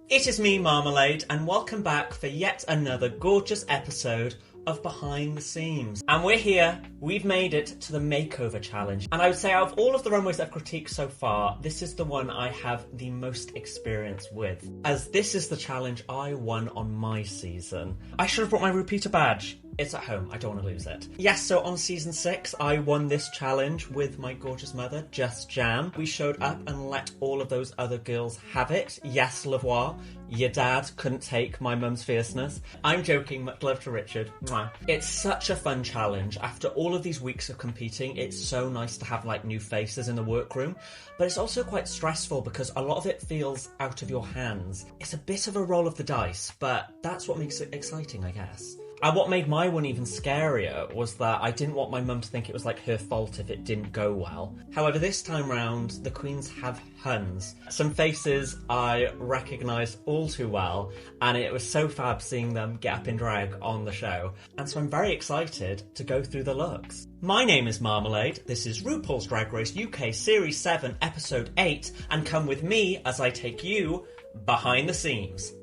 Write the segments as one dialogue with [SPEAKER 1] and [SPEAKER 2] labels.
[SPEAKER 1] It is me, Marmalade, and welcome back for yet another gorgeous episode of Behind the Seams. And we're here, we've made it to the makeover challenge. And I would say out of all of the runways I've critiqued so far, this is the one I have the most experience with, as this is the challenge I won on my season. I should have brought my repeater badge. It's at home, I don't want to lose it. Yes, so on season 6, I won this challenge with my gorgeous mother, Just Jam. We showed up and let all of those other girls have it. Yes, Lavoie, your dad couldn't take my mum's fierceness. I'm joking, much love to Richard. Mwah. It's such a fun challenge. After all of these weeks of competing, it's so nice to have like new faces in the workroom, but it's also quite stressful because a lot of it feels out of your hands. It's a bit of a roll of the dice, but that's what makes it exciting, I guess. And what made my one even scarier was that I didn't want my mum to think it was like her fault if it didn't go well. However, this time round, the queens have Huns. Some faces I recognise all too well, and it was so fab seeing them get up in drag on the show. And so I'm very excited to go through the looks. My name is Marmalade, this is RuPaul's Drag Race UK Series 7 Episode 8, and come with me as I take you behind the seams.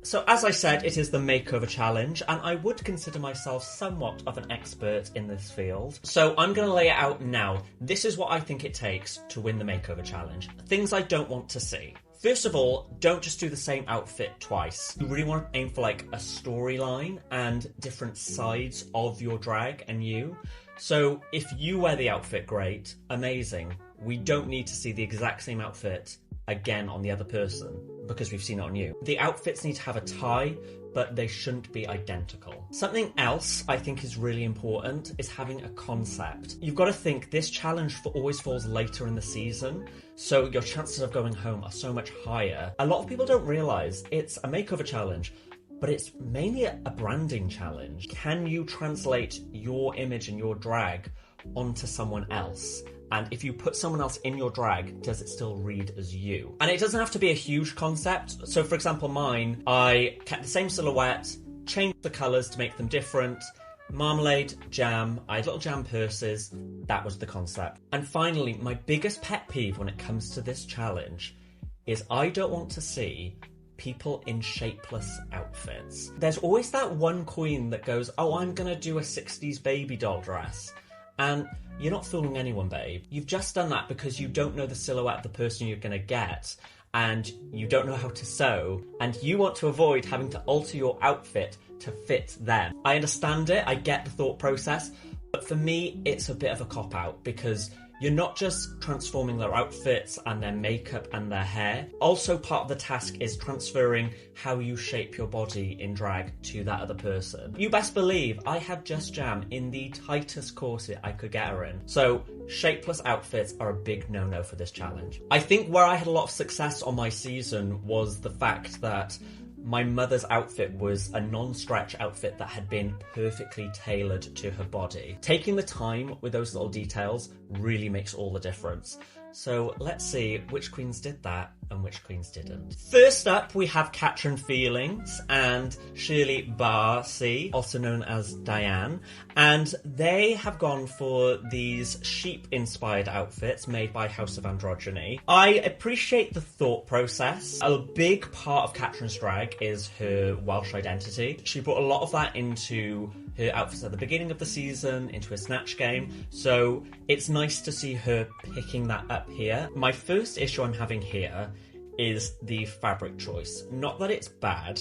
[SPEAKER 1] So as I said, it is the makeover challenge, and I would consider myself somewhat of an expert in this field. So I'm going to lay it out now. This is what I think it takes to win the makeover challenge. Things I don't want to see. First of all, don't just do the same outfit twice. You really want to aim for like a storyline and different sides of your drag and you. So if you wear the outfit, great, amazing. We don't need to see the exact same outfit again on the other person because we've seen it on you. The outfits need to have a tie, but they shouldn't be identical. Something else I think is really important is having a concept. You've got to think this challenge always falls later in the season, so your chances of going home are so much higher. A lot of people don't realise it's a makeover challenge, but it's mainly a branding challenge. Can you translate your image and your drag onto someone else? And if you put someone else in your drag, does it still read as you? And it doesn't have to be a huge concept. So for example, mine, I kept the same silhouette, changed the colours to make them different. Marmalade, jam, I had little jam purses. That was the concept. And finally, my biggest pet peeve when it comes to this challenge is I don't want to see people in shapeless outfits. There's always that one queen that goes, oh, I'm gonna do a 60s baby doll dress. And you're not fooling anyone, babe. You've just done that because you don't know the silhouette of the person you're going to get, and you don't know how to sew, and you want to avoid having to alter your outfit to fit them. I understand it, I get the thought process, but for me, it's a bit of a cop-out because you're not just transforming their outfits and their makeup and their hair. Also, part of the task is transferring how you shape your body in drag to that other person. You best believe I had Just Jam in the tightest corset I could get her in. So, shapeless outfits are a big no-no for this challenge. I think where I had a lot of success on my season was the fact that my mother's outfit was a non-stretch outfit that had been perfectly tailored to her body. Taking the time with those little details really makes all the difference. So let's see which queens did that and which queens didn't. First up, we have Katrin Feelings and Shirley Barcy, also known as Diane, and they have gone for these sheep-inspired outfits made by House of Androgyny. I appreciate the thought process. A big part of Katrin's drag is her Welsh identity. She brought a lot of that into her outfits at the beginning of the season, into her Snatch game, so it's nice to see her picking that up here. My first issue I'm having here is the fabric choice. Not that it's bad,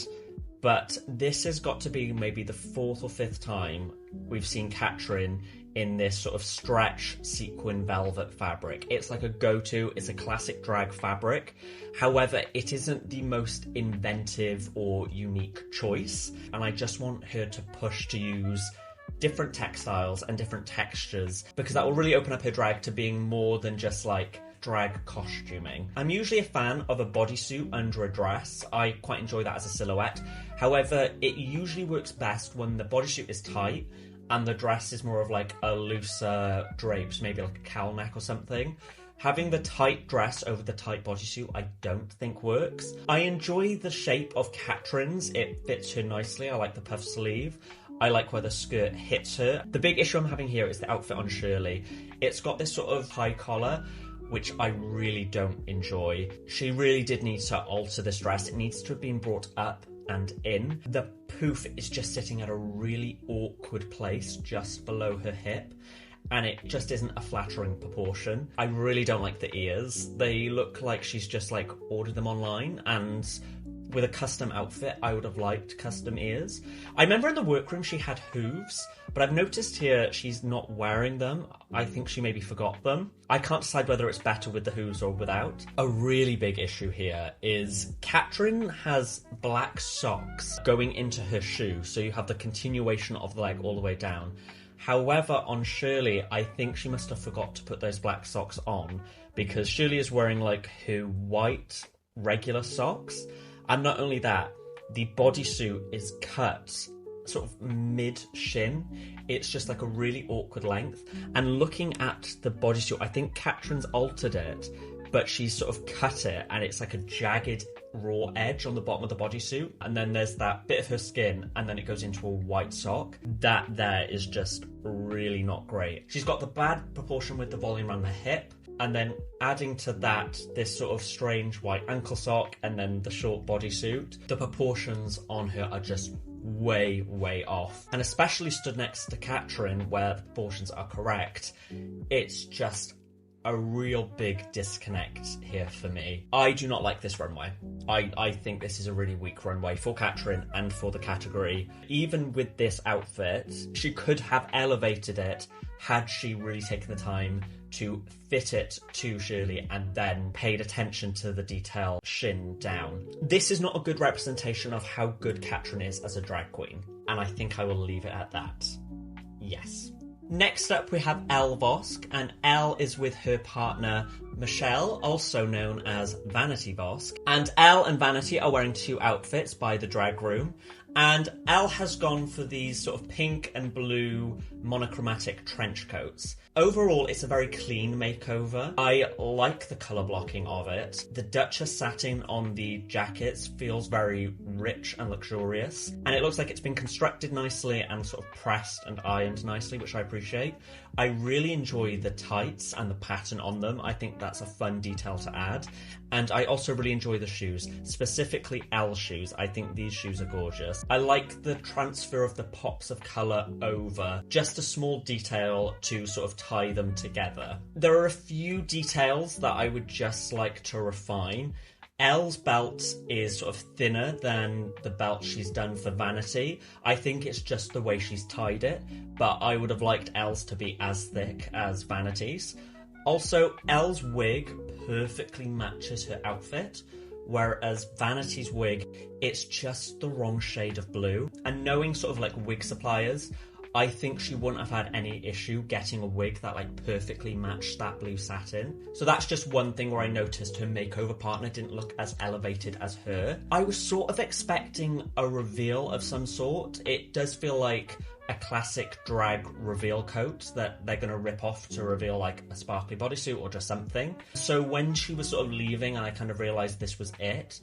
[SPEAKER 1] but this has got to be maybe the 4th or 5th time we've seen Katrin in this sort of stretch sequin velvet fabric. It's like a go-to, it's a classic drag fabric. However, it isn't the most inventive or unique choice, and I just want her to push to use different textiles and different textures, because that will really open up her drag to being more than just like drag costuming. I'm usually a fan of a bodysuit under a dress. I quite enjoy that as a silhouette. However, it usually works best when the bodysuit is tight and the dress is more of like a looser drapes, maybe like a cowl neck or something. Having the tight dress over the tight bodysuit I don't think works. I enjoy the shape of Katrin's. It fits her nicely. I like the puff sleeve. I like where the skirt hits her. The big issue I'm having here is the outfit on Shirley. It's got this sort of high collar, which I really don't enjoy. She really did need to alter this dress. It needs to have been brought up and in. The poof is just sitting at a really awkward place just below her hip, and it just isn't a flattering proportion. I really don't like the ears. They look like she's just like ordered them online, and with a custom outfit, I would have liked custom ears. I remember in the workroom she had hooves, but I've noticed here she's not wearing them. I think she maybe forgot them. I can't decide whether it's better with the hooves or without. A really big issue here is Katrin has black socks going into her shoe, so you have the continuation of the leg all the way down. However, on Shirley, I think she must have forgot to put those black socks on, because Shirley is wearing like her white regular socks. And not only that, the bodysuit is cut sort of mid-shin. It's just like a really awkward length. And looking at the bodysuit, I think Katrin's altered it, but she's sort of cut it, and it's like a jagged raw edge on the bottom of the bodysuit. And then there's that bit of her skin, and then it goes into a white sock. That there is just really not great. She's got the bad proportion with the volume around the hip, and then adding to that this sort of strange white ankle sock and then the short bodysuit. The proportions on her are just way, way off. And especially stood next to Katrin, where the proportions are correct, it's just a real big disconnect here for me. I do not like this runway. I think this is a really weak runway for Katrin and for the category. Even with this outfit, she could have elevated it had she really taken the time to fit it to Shirley and then paid attention to the detail shin down. This is not a good representation of how good Katrin is as a drag queen, and I think I will leave it at that. Yes. Next up we have Elle Vosk, and Elle is with her partner Michelle, also known as Vanity Vosk. And Elle and Vanity are wearing two outfits by the drag room, and Elle has gone for these sort of pink and blue monochromatic trench coats. Overall, it's a very clean makeover. I like the colour blocking of it. The Duchess satin on the jackets feels very rich and luxurious, and it looks like it's been constructed nicely and sort of pressed and ironed nicely, which I appreciate. I really enjoy the tights and the pattern on them. I think that's a fun detail to add. And I also really enjoy the shoes, specifically Elle shoes. I think these shoes are gorgeous. I like the transfer of the pops of colour over, just a small detail to sort of tie them together. There are a few details that I would just like to refine. Elle's belt is sort of thinner than the belt she's done for Vanity. I think it's just the way she's tied it, but I would have liked Elle's to be as thick as Vanity's. Also, Elle's wig perfectly matches her outfit, whereas Vanity's wig, it's just the wrong shade of blue. And knowing sort of like wig suppliers, I think she wouldn't have had any issue getting a wig that like perfectly matched that blue satin. So that's just one thing where I noticed her makeover partner didn't look as elevated as her. I was sort of expecting a reveal of some sort. It does feel like a classic drag reveal coat that they're going to rip off to reveal like a sparkly bodysuit or just something. So when she was sort of leaving and I kind of realised this was it,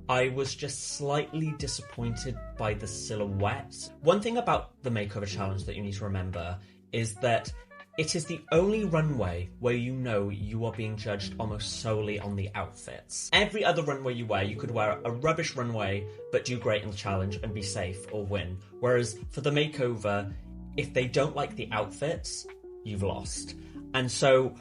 [SPEAKER 1] I was just slightly disappointed by the silhouette. One thing about the makeover challenge that you need to remember is that it is the only runway where you know you are being judged almost solely on the outfits. Every other runway you wear, you could wear a rubbish runway but do great in the challenge and be safe or win. Whereas for the makeover, if they don't like the outfits, you've lost. And so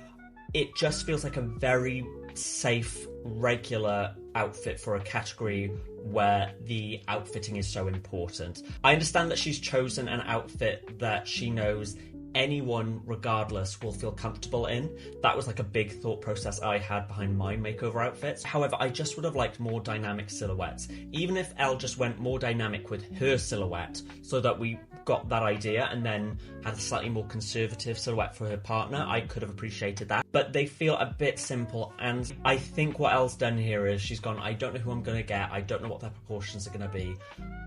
[SPEAKER 1] it just feels like a very safe, regular outfit for a category where the outfitting is so important. I understand that she's chosen an outfit that she knows anyone, regardless, will feel comfortable in. That was like a big thought process I had behind my makeover outfits. However, I just would have liked more dynamic silhouettes. Even if Elle just went more dynamic with her silhouette so that we got that idea and then had a slightly more conservative silhouette for her partner, I could have appreciated that. But they feel a bit simple, and I think what Elle's done here is she's gone, I don't know who I'm going to get, I don't know what their proportions are going to be.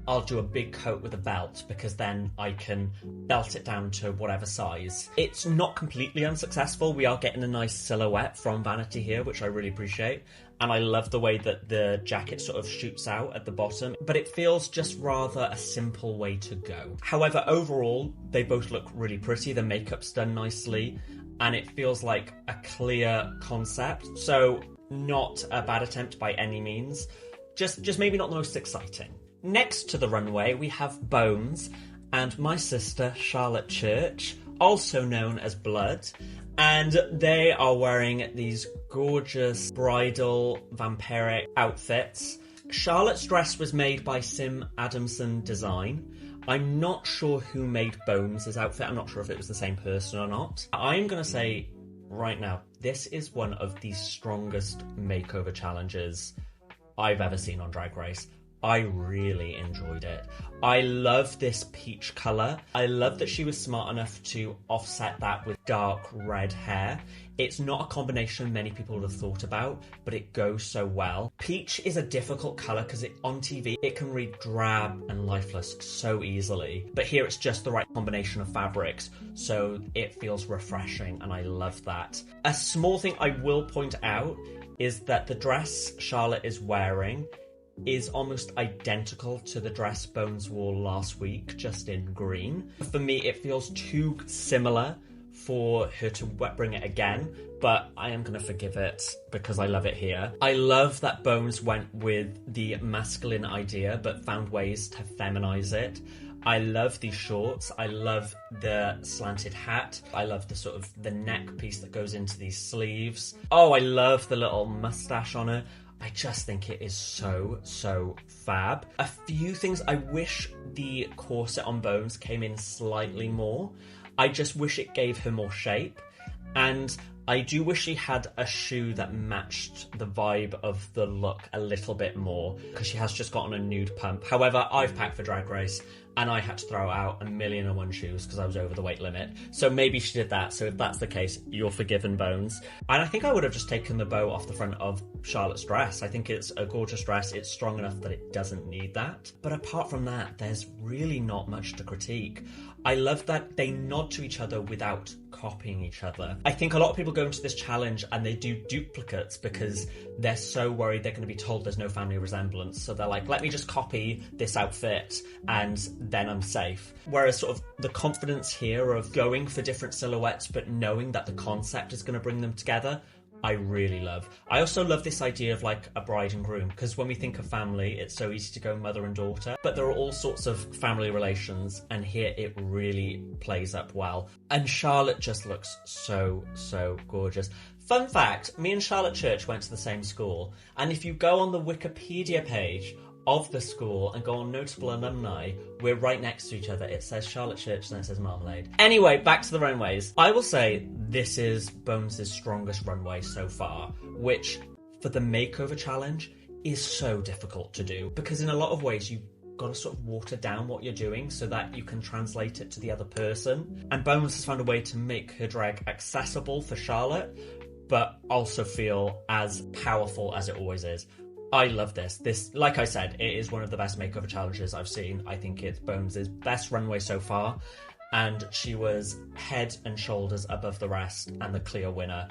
[SPEAKER 1] I'll do a big coat with a belt because then I can belt it down to whatever size. It's not completely unsuccessful. We are getting a nice silhouette from Vanity here, which I really appreciate. And I love the way that the jacket sort of shoots out at the bottom, but it feels just rather a simple way to go. However, overall, they both look really pretty. The makeup's done nicely. and it feels like a clear concept. So not a bad attempt by any means, just maybe not the most exciting. Next to the runway, we have Bones and my sister Charlotte Church, also known as Blood, and they are wearing these gorgeous bridal vampiric outfits. Charlotte's dress was made by Sim Adamson Design. I'm not sure who made Bones' outfit. I'm not sure if it was the same person or not. I'm going to say right now, this is one of the strongest makeover challenges I've ever seen on Drag Race. I really enjoyed it. I love this peach colour. I love that she was smart enough to offset that with dark red hair. It's not a combination many people would have thought about, but it goes so well. Peach is a difficult colour because on TV it can read drab and lifeless so easily, but here it's just the right combination of fabrics, so it feels refreshing, and I love that. A small thing I will point out is that the dress Charlotte is wearing is almost identical to the dress Bones wore last week, just in green. For me, it feels too similar for her to bring it again, but I am going to forgive it because I love it here. I love that Bones went with the masculine idea but found ways to feminize it. I love these shorts. I love the slanted hat. I love the sort of the neck piece that goes into these sleeves. Oh, I love the little mustache on her. I just think it is so fab. A few things, I wish the corset on Bones came in slightly more. I just wish it gave her more shape. And I do wish she had a shoe that matched the vibe of the look a little bit more, because she has just gotten a nude pump. However, I've packed for Drag Race and I had to throw out 1,000,001 shoes because I was over the weight limit. So maybe she did that. So if that's the case, you're forgiven, Bones. And I think I would have just taken the bow off the front of Charlotte's dress. I think it's a gorgeous dress. It's strong enough that it doesn't need that. But apart from that, there's really not much to critique. I love that they nod to each other without copying each other. I think a lot of people go into this challenge and they do duplicates because they're so worried they're going to be told there's no family resemblance. So they're like, let me just copy this outfit and then I'm safe. Whereas sort of the confidence here of going for different silhouettes but knowing that the concept is going to bring them together, I really love. I also love this idea of like a bride and groom, because when we think of family, it's so easy to go mother and daughter, but there are all sorts of family relations, and here it really plays up well. And Charlotte just looks so gorgeous. Fun fact, me and Charlotte Church went to the same school, and if you go on the Wikipedia page of the school and go on notable alumni, we're right next to each other. It says Charlotte Church and it says Marmalade. Anyway, back to the runways. I will say this is Bones' strongest runway so far, which for the makeover challenge is so difficult to do, because in a lot of ways you've got to sort of water down what you're doing so that you can translate it to the other person. And Bones has found a way to make her drag accessible for Charlotte, but also feel as powerful as it always is. I love this. This, like I said, it is one of the best makeover challenges I've seen. I think it's Bones' best runway so far, and she was head and shoulders above the rest and the clear winner.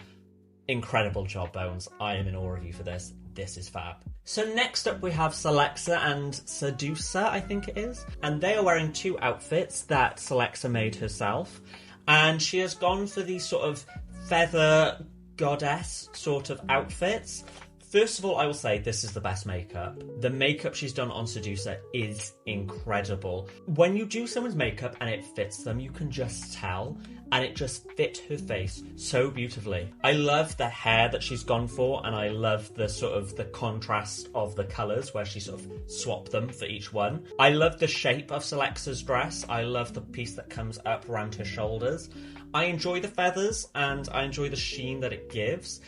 [SPEAKER 1] Incredible job, Bones. I am in awe of you for this. This is fab. So next up we have Selexa and Seducer, I think it is. And they are wearing two outfits that Selexa made herself. And she has gone for these sort of feather goddess sort of outfits. First of all, I will say this is the best makeup. The makeup she's done on Seducer is incredible. When you do someone's makeup and it fits them, you can just tell, and it just fit her face so beautifully. I love the hair that she's gone for, and I love the sort of the contrast of the colours where she sort of swapped them for each one. I love the shape of Selexa's dress. I love the piece that comes up around her shoulders. I enjoy the feathers and I enjoy the sheen that it gives.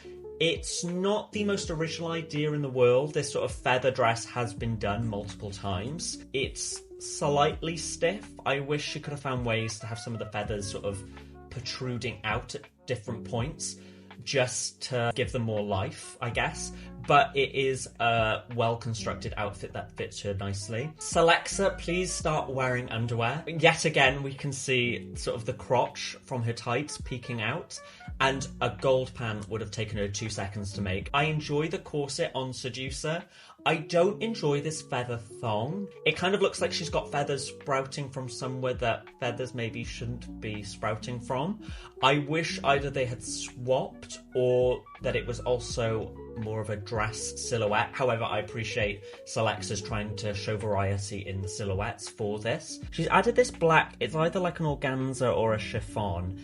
[SPEAKER 1] It's not the most original idea in the world. This sort of feather dress has been done multiple times. It's slightly stiff. I wish she could have found ways to have some of the feathers sort of protruding out at different points, just to give them more life, I guess. But it is a well-constructed outfit that fits her nicely. Selexa, please start wearing underwear. Yet again, we can see sort of the crotch from her tights peeking out. and a gold pan would have taken her 2 seconds to make. I enjoy the corset on Seducer. I don't enjoy this feather thong. It kind of looks like she's got feathers sprouting from somewhere that feathers maybe shouldn't be sprouting from. I wish either they had swapped or that it was also more of a dress silhouette. However, I appreciate Selexa's trying to show variety in the silhouettes for this. She's added this black, it's either like an organza or a chiffon.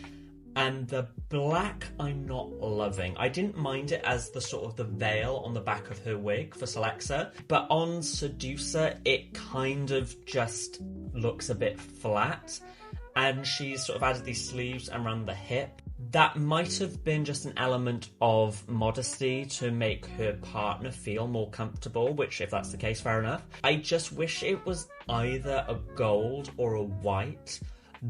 [SPEAKER 1] And the black I'm not loving. I didn't mind it as the sort of the veil on the back of her wig for Selexa, but on Seducer it kind of just looks a bit flat, and she's sort of added these sleeves around the hip. That might have been just an element of modesty to make her partner feel more comfortable, which if that's the case, fair enough. I just wish it was either a gold or a white.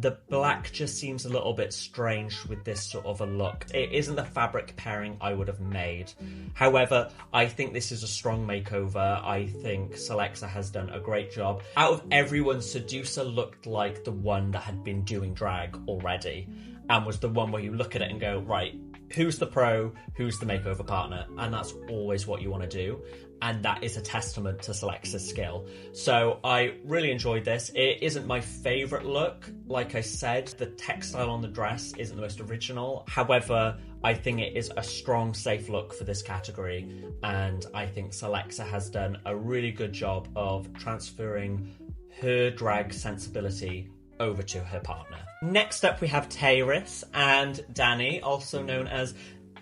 [SPEAKER 1] The black just seems a little bit strange with this sort of a look. It isn't the fabric pairing I would have made. However, I think this is a strong makeover. I think Selexa has done a great job. Out of everyone, Seducer looked like the one that had been doing drag already, and was the one where you look at it and go, right, who's the pro, who's the makeover partner? And that's always what you want to do. And that is a testament to Selexa's skill. So I really enjoyed this. It isn't my favourite look. Like I said, the textile on the dress isn't the most original. However, I think it is a strong, safe look for this category. And I think Selexa has done a really good job of transferring her drag sensibility over to her partner. Next up we have Tayris and Danny, also known as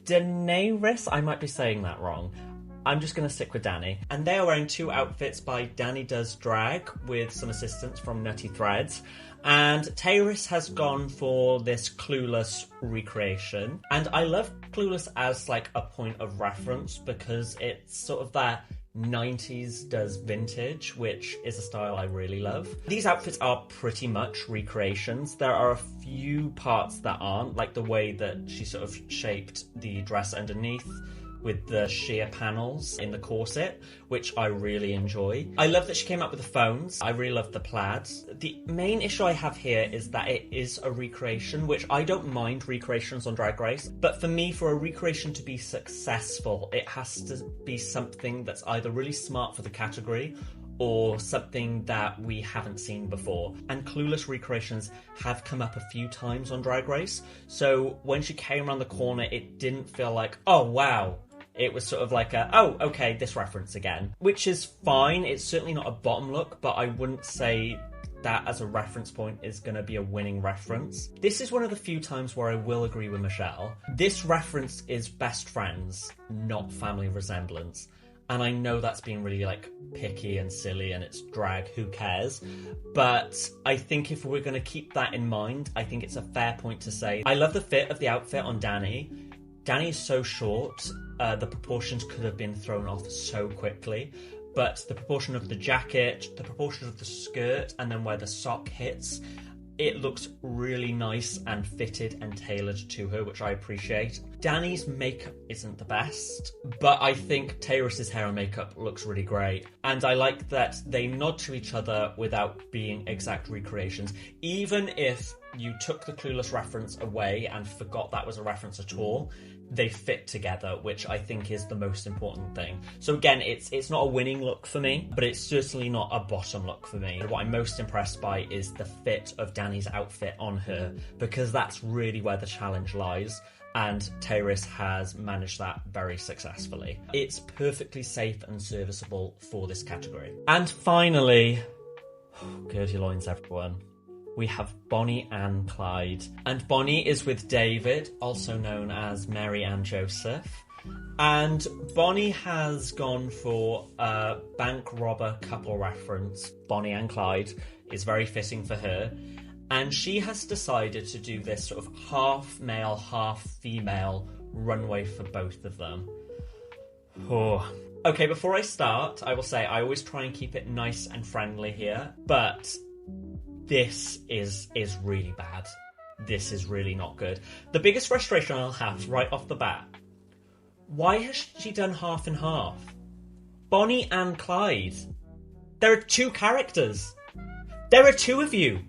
[SPEAKER 1] Daenerys. I might be saying that wrong. I'm just going to stick with Danny. And they are wearing 2 outfits by Danny Does Drag with some assistance from Nutty Threads. And Tayris has gone for this Clueless recreation. And I love Clueless as like a point of reference because it's sort of that 90s does vintage, which is a style I really love. These outfits are pretty much recreations. There are a few parts that aren't, like the way that she sort of shaped the dress underneath with the sheer panels in the corset, which I really enjoy. I love that she came up with the phones. I really love the plaids. The main issue I have here is that it is a recreation, which I don't mind recreations on Drag Race, but for me, for a recreation to be successful, it has to be something that's either really smart for the category or something that we haven't seen before. And Clueless recreations have come up a few times on Drag Race, so when she came around the corner, it didn't feel like, oh wow. It was sort of like a, oh, okay, this reference again. Which is fine, it's certainly not a bottom look, but I wouldn't say that as a reference point is going to be a winning reference. This is one of the few times where I will agree with Michelle. This reference is best friends, not family resemblance. And I know that's being really like picky and silly and it's drag, who cares? But I think if we're going to keep that in mind, I think it's a fair point to say. I love the fit of the outfit on Danny. Danny is so short, the proportions could have been thrown off so quickly. But the proportion of the jacket, the proportion of the skirt, and then where the sock hits, it looks really nice and fitted and tailored to her, which I appreciate. Danny's makeup isn't the best, but I think Tayris' hair and makeup looks really great. And I like that they nod to each other without being exact recreations. Even if you took the Clueless reference away and forgot that was a reference at all, they fit together, which I think is the most important thing. So again, it's not a winning look for me, but it's certainly not a bottom look for me. What I'm most impressed by is the fit of Danny's outfit on her, because that's really where the challenge lies, and Tayris has managed that very successfully. It's perfectly safe and serviceable for this category. And finally, gird your loins everyone, we have Bonnie and Clyde. And Bonnie is with David, also known as Mary and Joseph. And Bonnie has gone for a bank robber couple reference. Bonnie and Clyde is very fitting for her. And she has decided to do this sort of half male, half female runway for both of them. Oh. Okay, before I start, I will say I always try and keep it nice and friendly here, but this is really bad. This is really not good. The biggest frustration I'll have right off the bat, why has she done half and half? Bonnie and Clyde. There are 2 characters. There are 2 of you.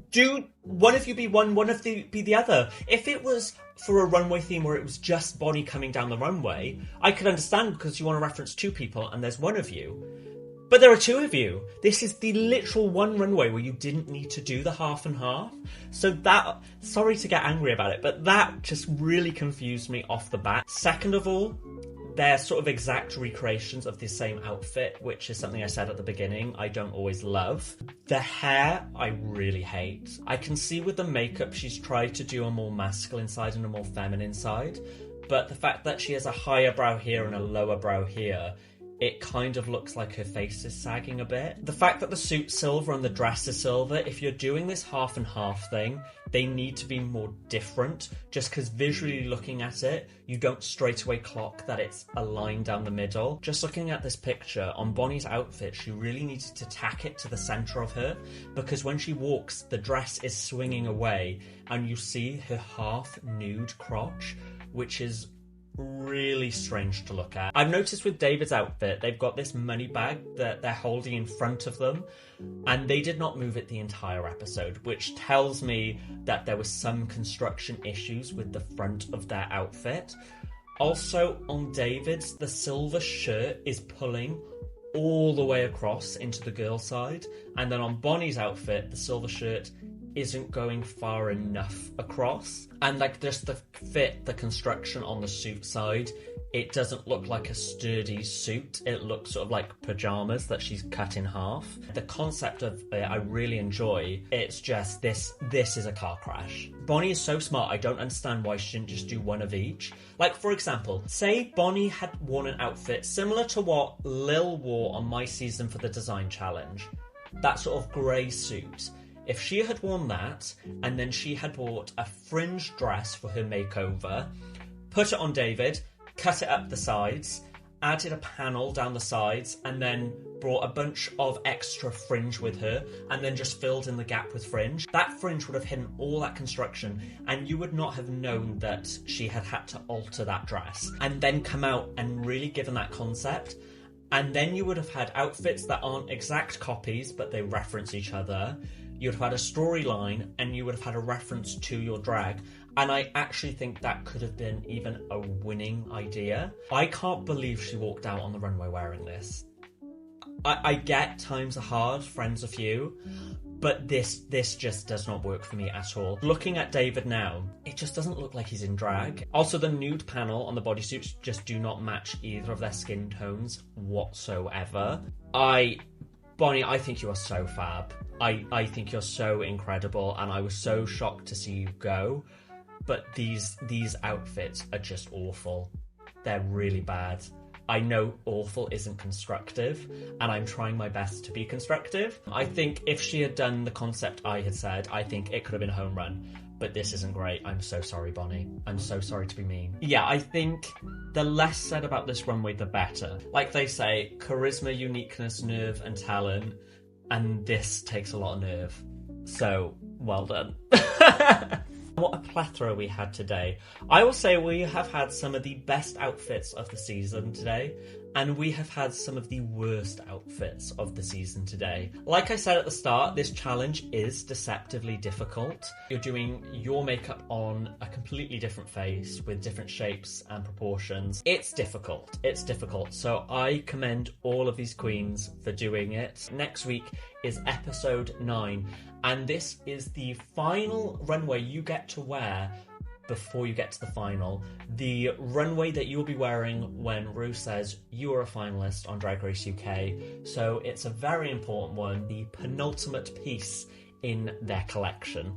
[SPEAKER 1] Do one of you be one of you be the other. If it was for a runway theme where it was just Bonnie coming down the runway, I could understand because you want to reference two people and there's one of you. But there are two of you. This is the literal one runway where you didn't need to do the half and half. So that, sorry to get angry about it, but that just really confused me off the bat. Second of all, they're sort of exact recreations of the same outfit, which is something I said at the beginning I don't always love. The hair, I really hate. I can see with the makeup she's tried to do a more masculine side and a more feminine side, but the fact that she has a higher brow here and a lower brow here, it kind of looks like her face is sagging a bit. The fact that the suit's silver and the dress is silver, if you're doing this half and half thing, they need to be more different, just because visually looking at it, you don't straight away clock that it's a line down the middle. Just looking at this picture, on Bonnie's outfit, she really needed to tack it to the centre of her, because when she walks, the dress is swinging away, and you see her half nude crotch, which is really strange to look at. I've noticed with David's outfit, they've got this money bag that they're holding in front of them, and they did not move it the entire episode, which tells me that there was some construction issues with the front of their outfit. Also, on David's, the silver shirt is pulling all the way across into the girl side, and then on Bonnie's outfit, the silver shirt isn't going far enough across, and like just the fit, the construction on the suit side, it doesn't look like a sturdy suit. It looks sort of like pajamas that she's cut in half. The concept of it I really enjoy. It's just this is a car crash. Bonnie is so smart, I don't understand why she didn't just do one of each. Like, for example, say Bonnie had worn an outfit similar to what Lil wore on my season for the design challenge, that sort of grey suit. If she had worn that, and then she had bought a fringe dress for her makeover, put it on David, cut it up the sides, added a panel down the sides, and then brought a bunch of extra fringe with her, and then just filled in the gap with fringe, that fringe would have hidden all that construction, and you would not have known that she had had to alter that dress, and then come out and really given that concept. And then you would have had outfits that aren't exact copies, but they reference each other. You'd have had a storyline, and you would have had a reference to your drag. And I actually think that could have been even a winning idea. I can't believe she walked out on the runway wearing this. I get times are hard, friends are few, but this just does not work for me at all. Looking at David now, it just doesn't look like he's in drag. Also, the nude panel on the bodysuits just do not match either of their skin tones whatsoever. Bonnie, I think you are so fab. I think you're so incredible, and I was so shocked to see you go. But these outfits are just awful. They're really bad. I know awful isn't constructive, and I'm trying my best to be constructive. I think if she had done the concept I had said, I think it could have been a home run. But this isn't great. I'm so sorry, Bonnie. I'm so sorry to be mean. Yeah, I think the less said about this runway, the better. Like they say, charisma, uniqueness, nerve, and talent. And this takes a lot of nerve. So, well done. What a plethora we had today. I will say we have had some of the best outfits of the season today, and we have had some of the worst outfits of the season today. Like I said at the start, this challenge is deceptively difficult. You're doing your makeup on a completely different face with different shapes and proportions. It's difficult. It's difficult. So I commend all of these queens for doing it. Next week is episode 9, and this is the final runway you get to wear before you get to the final. The runway that you'll be wearing when Ru says you are a finalist on Drag Race UK. So it's a very important one, the penultimate piece in their collection.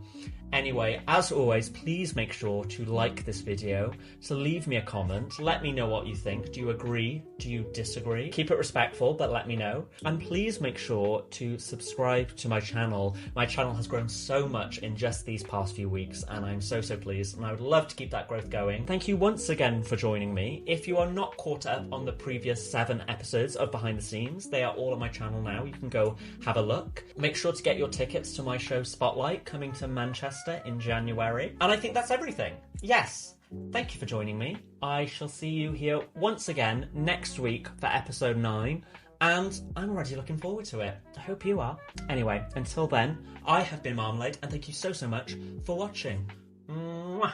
[SPEAKER 1] Anyway, as always, please make sure to like this video, to leave me a comment, let me know what you think. Do you agree? Do you disagree? Keep it respectful, but let me know. And please make sure to subscribe to my channel. My channel has grown so much in just these past few weeks, and I'm so pleased, and I would love to keep that growth going. Thank you once again for joining me. If you are not caught up on the previous 7 episodes of Behind the Scenes, they are all on my channel now. You can go have a look. Make sure to get your tickets to my show Spotlight, coming to Manchester in January. And I think that's everything. Yes. Thank you for joining me. I shall see you here once again next week for episode 9, and I'm already looking forward to it. I hope you are. Anyway, until then, I have been Marmalade, and thank you so much for watching. Mwah.